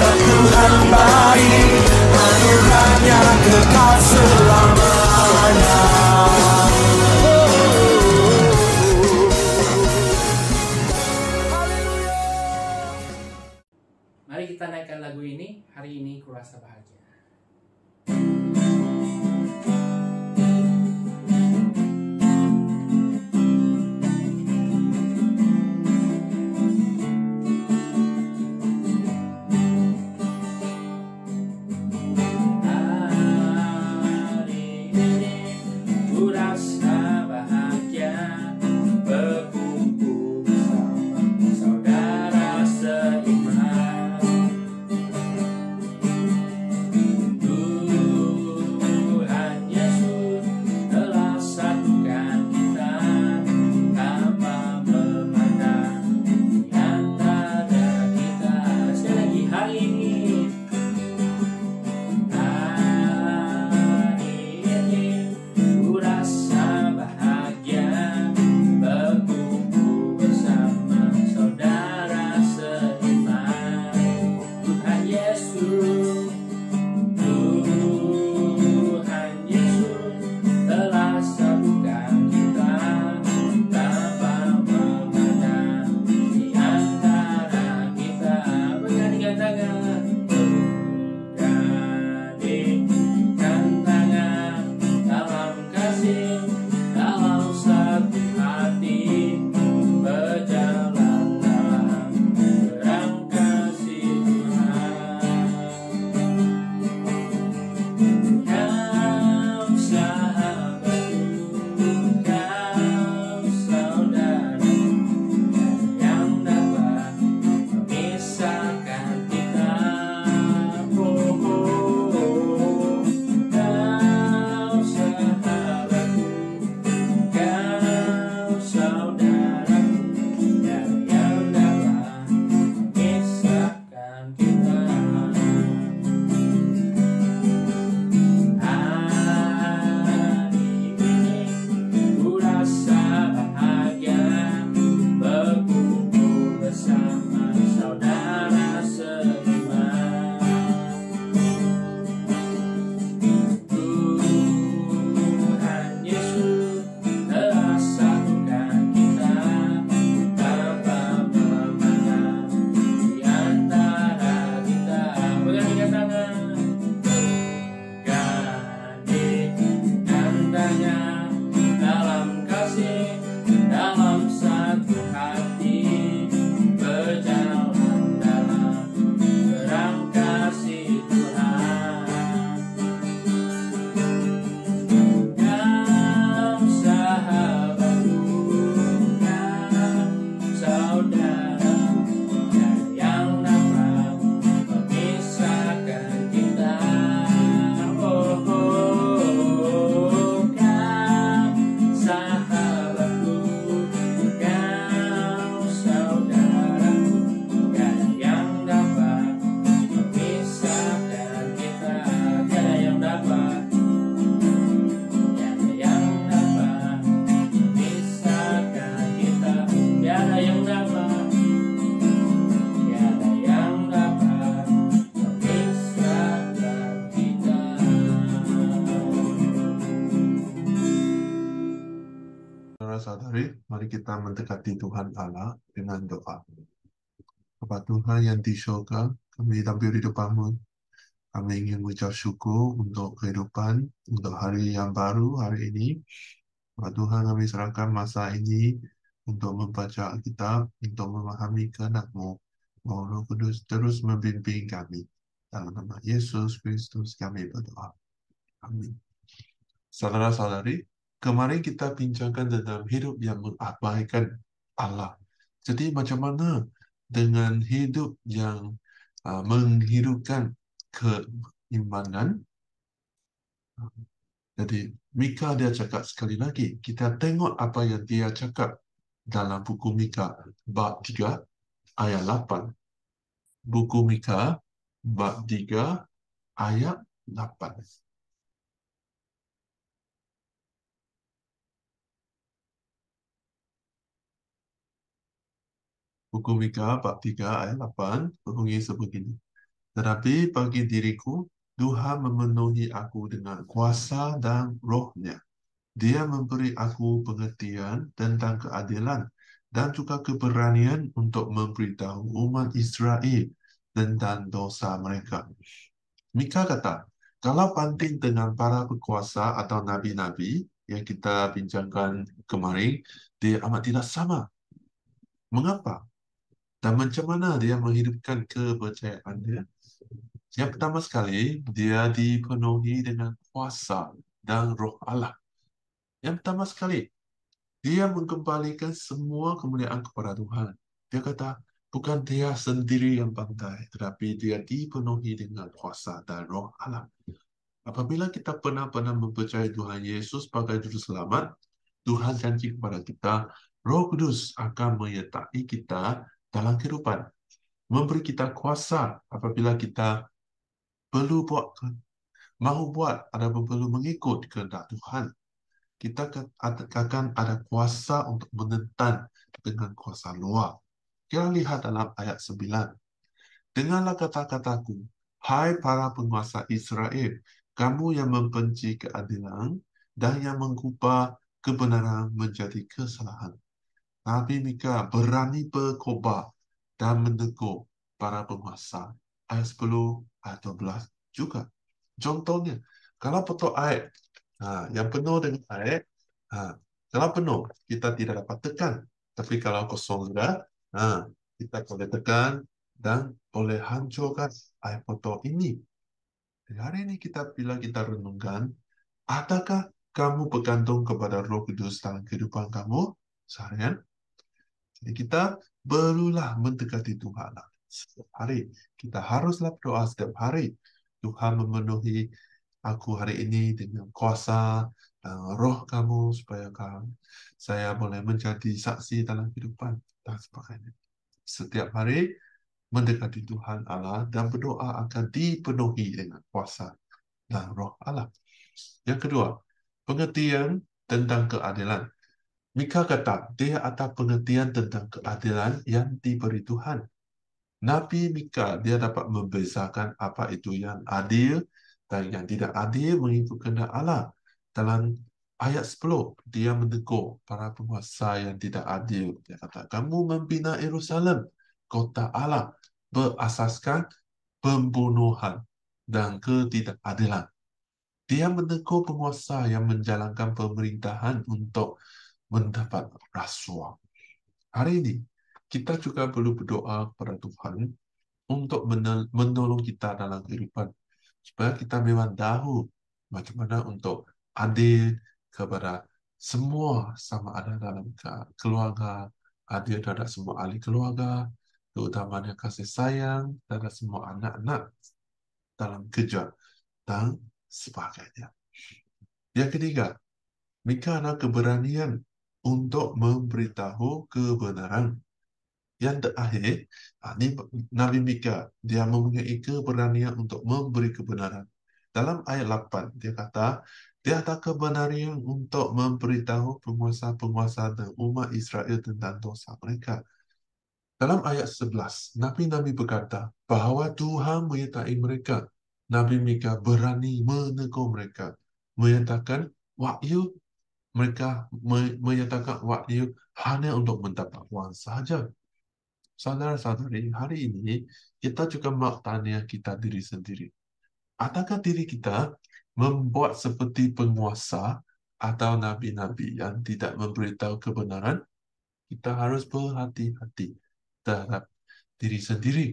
Tuhan baik, anugerahnya kekal selamanya. Mari kita naikkan lagu ini, hari ini kurasa bahagia. Saudari, mari kita mendekati Tuhan Allah dengan doa. Bapa Tuhan yang di surga, kami tampil di depan-Mu. Kami ingin mengucap syukur untuk kehidupan, untuk hari yang baru hari ini. Bapa Tuhan, kami serahkan masa ini untuk membaca Alkitab, untuk memahami kehendak-Mu. Mohon Roh Kudus terus membimbing kami. Dalam nama Yesus Kristus kami berdoa. Amin. Saudara-saudari, kemarin kita bincangkan tentang hidup yang mengabaikan Allah. Jadi macam mana dengan hidup yang menghidupkan keimanan? Jadi Mika dia cakap sekali lagi, kita tengok apa yang dia cakap dalam buku Mika bab 3 ayat 8. Buku Mika bab 3 ayat 8. Buku Mika bab 3 ayat 8 berbunyi sebegini. Tetapi bagi diriku, Tuhan memenuhi aku dengan kuasa dan rohnya. Dia memberi aku pengertian tentang keadilan dan juga keberanian untuk memberitahu umat Israel tentang dosa mereka. Mika kata, kalau banding dengan para berkuasa atau nabi-nabi yang kita bincangkan kemarin, dia amat tidak sama. Mengapa? Dan macam mana dia menghidupkan kepercayaan dia? Yang pertama sekali, dia dipenuhi dengan kuasa dan roh Allah. Yang pertama sekali, dia mengembalikan semua kemuliaan kepada Tuhan. Dia kata, bukan dia sendiri yang pandai, tetapi dia dipenuhi dengan kuasa dan roh Allah. Apabila kita benar-benar mempercayai Tuhan Yesus sebagai Juru Selamat, Tuhan janji kepada kita, Roh Kudus akan menyertai kita dalam kehidupan. Memberi kita kuasa apabila kita perlu buat, mahu buat, ataupun perlu mengikut kehendak Tuhan. Kita akan ada kuasa untuk menentang dengan kuasa luar. Kita lihat dalam ayat 9. Dengarlah kata-kataku, hai para penguasa Israel, kamu yang membenci keadilan dan yang mengubah kebenaran menjadi kesalahan. Nabi Mika berani berkobar dan menegur para penguasa. Ayat 10, ayat 12 juga. Contohnya, kalau betul ayat yang penuh dengan ayat, kalau penuh, kita tidak dapat tekan. Tapi kalau kosong sudah, kita boleh tekan dan boleh hancurkan ayat betul ini. Jadi hari ini bila kita renungkan, adakah kamu bergantung kepada Roh Kudus dalam kehidupan kamu seharian? Jadi kita perlulah mendekati Tuhan setiap hari. Kita haruslah berdoa setiap hari. Tuhan memenuhi aku hari ini dengan kuasa dan roh kamu supaya saya boleh menjadi saksi dalam kehidupan dan sebagainya. Setiap hari mendekati Tuhan Allah dan berdoa akan dipenuhi dengan kuasa dan roh Allah. Yang kedua, pengertian tentang keadilan. Mika kata, dia ada pengertian tentang keadilan yang diberi Tuhan. Nabi Mika, dia dapat membezakan apa itu yang adil dan yang tidak adil mengikut kehendak Allah. Dalam ayat 10, dia menegur para penguasa yang tidak adil. Dia kata, kamu membina Yerusalem, kota Allah, berasaskan pembunuhan dan ketidakadilan. Dia menegur penguasa yang menjalankan pemerintahan untuk mendapat rasuah. Hari ini, kita juga perlu berdoa kepada Tuhan untuk menolong kita dalam kehidupan. Supaya kita memang tahu macam mana untuk adil kepada semua, sama ada dalam keluarga, adil terhadap semua ahli keluarga, terutamanya kasih sayang terhadap semua anak-anak dalam kerja dan sebagainya. Yang ketiga, Mika ada keberanian untuk memberitahu kebenaran. Yang terakhir, Nabi Mika, dia mempunyai keberanian untuk memberi kebenaran. Dalam ayat 8, dia kata, dia ada keberanian untuk memberitahu penguasa-penguasa dan umat Israel tentang dosa mereka. Dalam ayat 11, Nabi-Nabi berkata bahawa Tuhan menyertai mereka. Nabi Mika berani menegur mereka, menyatakan wahyu mereka menyatakan wahyu hanya untuk mendapat wang sahaja. Saudara-saudari, hari ini kita juga mahu tanya kita diri sendiri. Adakah diri kita membuat seperti penguasa atau nabi-nabi yang tidak memberitahu kebenaran? Kita harus berhati-hati terhadap diri sendiri.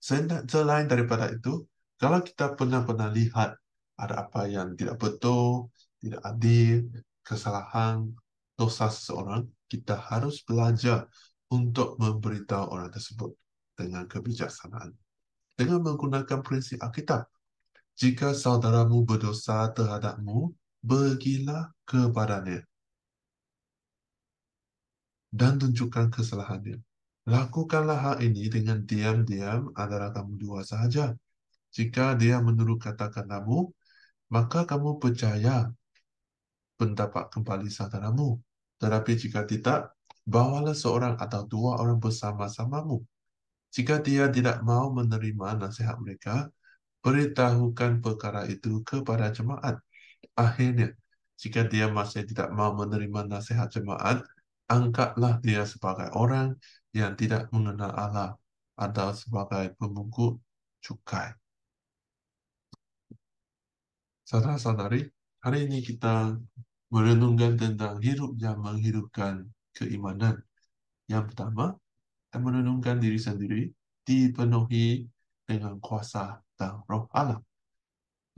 Selain daripada itu, kalau kita benar-benar lihat ada apa yang tidak betul, tidak adil, kesalahan, dosa seseorang, kita harus belajar untuk memberitahu orang tersebut dengan kebijaksanaan. Dengan menggunakan prinsip Alkitab. Jika saudaramu berdosa terhadapmu, pergilah kepadanya dan tunjukkan kesalahannya. Lakukanlah hal ini dengan diam-diam antara kamu dua sahaja. Jika dia menurut kata-katamu, maka kamu percaya pendapat kembali saudaramu. Tetapi jika tidak, bawalah seorang atau dua orang bersama-samamu. Jika dia tidak mau menerima nasihat mereka, beritahukan perkara itu kepada jemaat. Akhirnya, jika dia masih tidak mau menerima nasihat jemaat, angkatlah dia sebagai orang yang tidak mengenal Allah atau sebagai pemungut cukai. Saudara-saudari, hari ini kita merenungkan tentang hidup yang menghidupkan keimanan. Yang pertama, kita merenungkan diri sendiri dipenuhi dengan kuasa dan roh Allah.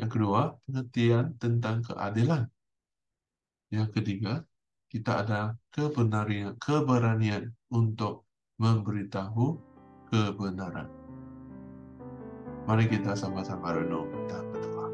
Yang kedua, pengertian tentang keadilan. Yang ketiga, kita ada keberanian untuk memberitahu kebenaran. Mari kita sama-sama renung dan berdoa.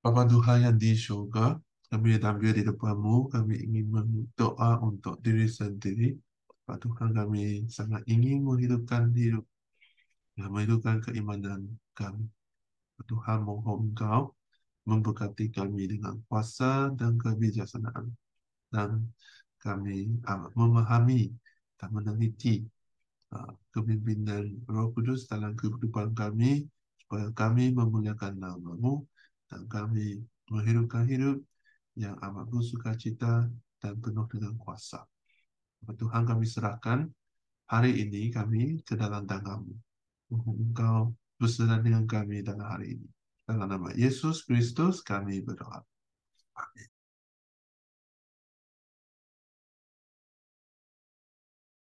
Bapa Tuhan yang di surga, kami tampil di depan-Mu, kami ingin berdoa untuk diri sendiri. Pak Tuhan, kami sangat ingin menghidupkan hidup, menghidupkan keimanan kami. Pak Tuhan, mohon Engkau memberkati kami dengan kuasa dan kebijaksanaan. Dan kami amat memahami dan meneliti kepimpinan Roh Kudus dalam kehidupan kami, supaya kami memuliakan nama-Mu dan kami menghidupkan hidup yang amat bersukacita dan penuh dengan kuasa. Tuhan, kami serahkan hari ini kami ke dalam tangan-Mu. Mohon Engkau bersama dengan kami dalam hari ini. Dalam nama Yesus Kristus kami berdoa. Amin.